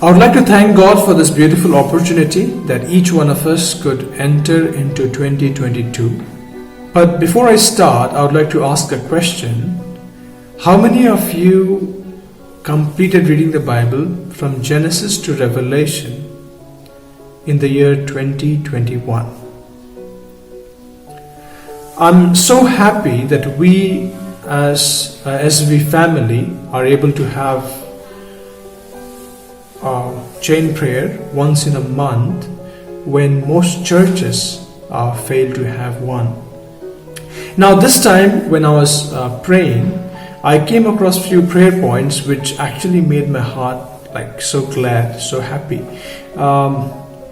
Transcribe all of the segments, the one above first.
I would like to thank God for this beautiful opportunity that each one of us could enter into 2022. But before I start, I would like to ask a question. How many of you completed reading the Bible from Genesis to Revelation in the year 2021? I'm so happy that we as SV family are able to have chain prayer once in a month when most churches fail to have one. Now this time when I was praying, I came across few prayer points which actually made my heart so glad, so happy.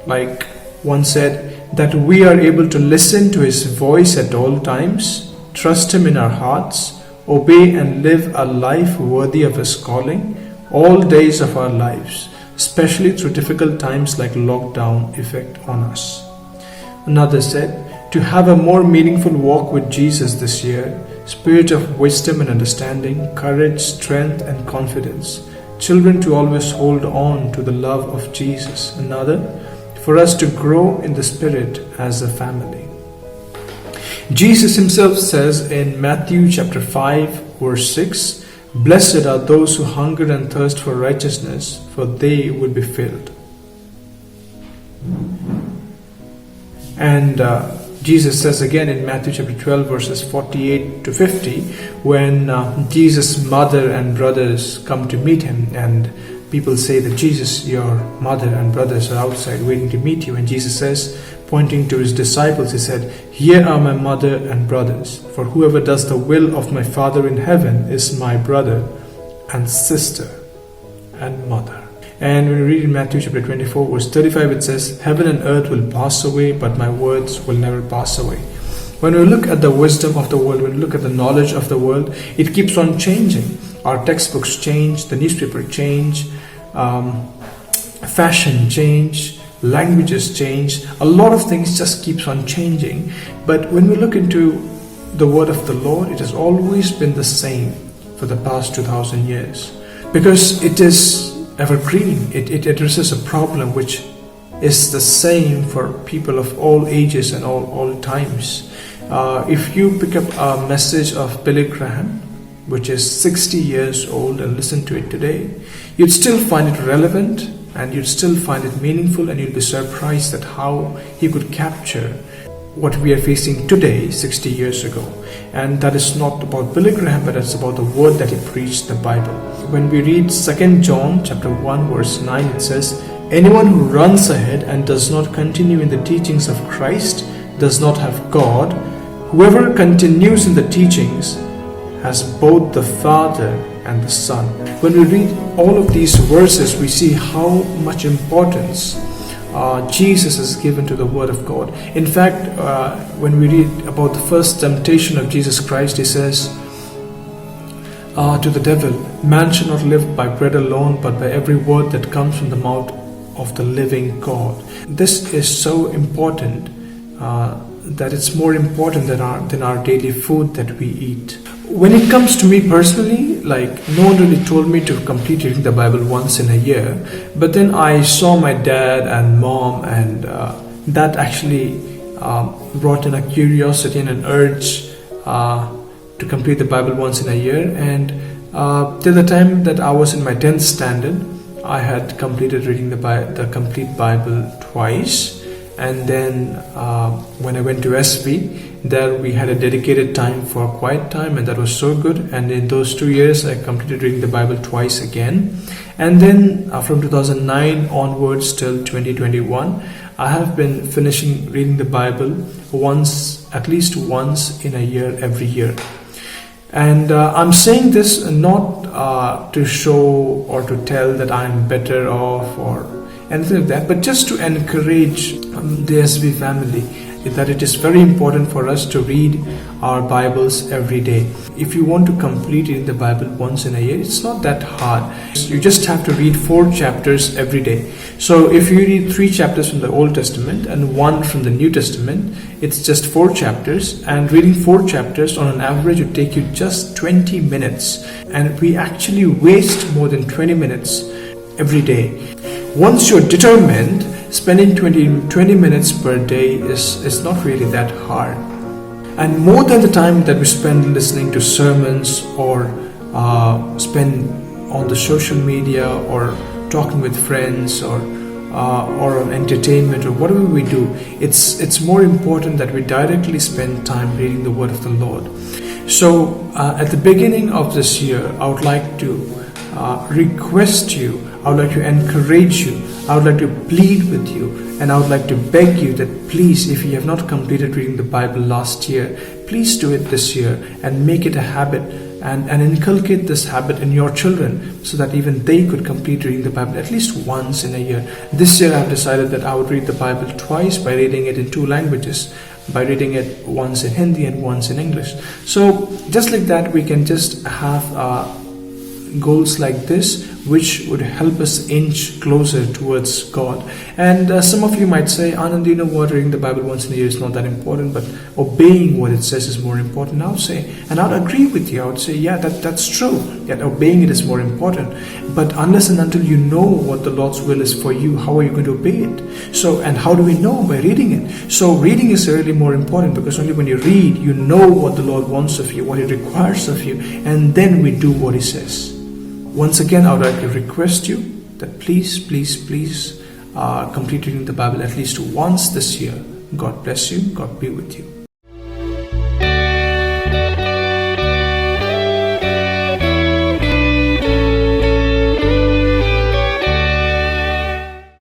Like one said that we are able to listen to His voice at all times, trust Him in our hearts, obey and live a life worthy of His calling all days of our lives, especially through difficult times like lockdown effect on us. Another said, to have a more meaningful walk with Jesus this year, spirit of wisdom and understanding, courage, strength and confidence. Children to always hold on to the love of Jesus. Another, for us to grow in the Spirit as a family. Jesus Himself says in Matthew chapter 5 verse 6, Blessed are those who hunger and thirst for righteousness, for they will be filled. And Jesus says again in Matthew chapter 12 verses 48 to 50, when Jesus' mother and brothers come to meet Him, and people say that Jesus, your mother and brothers are outside waiting to meet you. And Jesus says, pointing to His disciples, He said, Here are my mother and brothers, for whoever does the will of my Father in heaven is my brother and sister and mother. And when we read in Matthew chapter 24 verse 35, it says, Heaven and earth will pass away, but my words will never pass away. When we look at the wisdom of the world, when we look at the knowledge of the world, it keeps on changing. Our textbooks change, the newspaper change, fashion change, languages change, a lot of things just keeps on changing. But when we look into the word of the Lord, it has always been the same for the past 2000 years, because it is evergreen. It addresses a problem which is the same for people of all ages and all times. If you pick up a message of Billy Graham, which is 60 years old, and listen to it today, you'd still find it relevant and you'd still find it meaningful, and you'd be surprised at how he could capture what we are facing today 60 years ago. And that is not about Billy Graham, but it's about the word that he preached, the Bible. When we read 2 John chapter 1 verse 9, it says, Anyone who runs ahead and does not continue in the teachings of Christ does not have God. Whoever continues in the teachings has both the Father and the Son. When we read all of these verses, we see how much importance Jesus has given to the Word of God. In fact, when we read about the first temptation of Jesus Christ, He says to the devil, Man shall not live by bread alone, but by every word that comes from the mouth of the living God. This is so important that it's more important than our daily food that we eat. When it comes to me personally, no one really told me to complete reading the Bible once in a year, but then I saw my dad and mom, and that actually brought in a curiosity and an urge to complete the Bible once in a year. And till the time that I was in my 10th standard, I had completed reading the complete Bible twice. And then when I went to SV, there we had a dedicated time for quiet time, and that was so good. And in those 2 years, I completed reading the Bible twice again. And then from 2009 onwards till 2021, I have been finishing reading the Bible at least once in a year, every year. And I'm saying this not to show or to tell that I'm better off or anything like that, but just to encourage the SV family that it is very important for us to read our Bibles every day. If you want to complete reading the Bible once in a year, it's not that hard. You just have to read 4 chapters every day. So if you read 3 chapters from the Old Testament and 1 from the New Testament, it's just 4 chapters, and reading 4 chapters on an average would take you just 20 minutes. And we actually waste more than 20 minutes every day. Once you're determined, spending 20 minutes per day is not really that hard. And more than the time that we spend listening to sermons or spend on the social media or talking with friends or on entertainment or whatever we do, it's more important that we directly spend time reading the Word of the Lord. So at the beginning of this year, I would like to request you, I would like to encourage you, I would like to plead with you, and I would like to beg you that please, if you have not completed reading the Bible last year, please do it this year and make it a habit and inculcate this habit in your children so that even they could complete reading the Bible at least once in a year. This year I have decided that I would read the Bible twice by reading it in 2 languages, by reading it once in Hindi and once in English. So just like that, we can just have goals like this which would help us inch closer towards God. And some of you might say, Anand, you know what, reading the Bible once in a year is not that important, but obeying what it says is more important. I would say, and I would agree with you, I would say, yeah, that's true, that obeying it is more important. But unless and until you know what the Lord's will is for you, how are you going to obey it? So, and how do we know? By reading it. So reading is really more important, because only when you read, you know what the Lord wants of you, what He requires of you, and then we do what He says. Once again, I would like to request you that please complete reading the Bible at least once this year. God bless you. God be with you.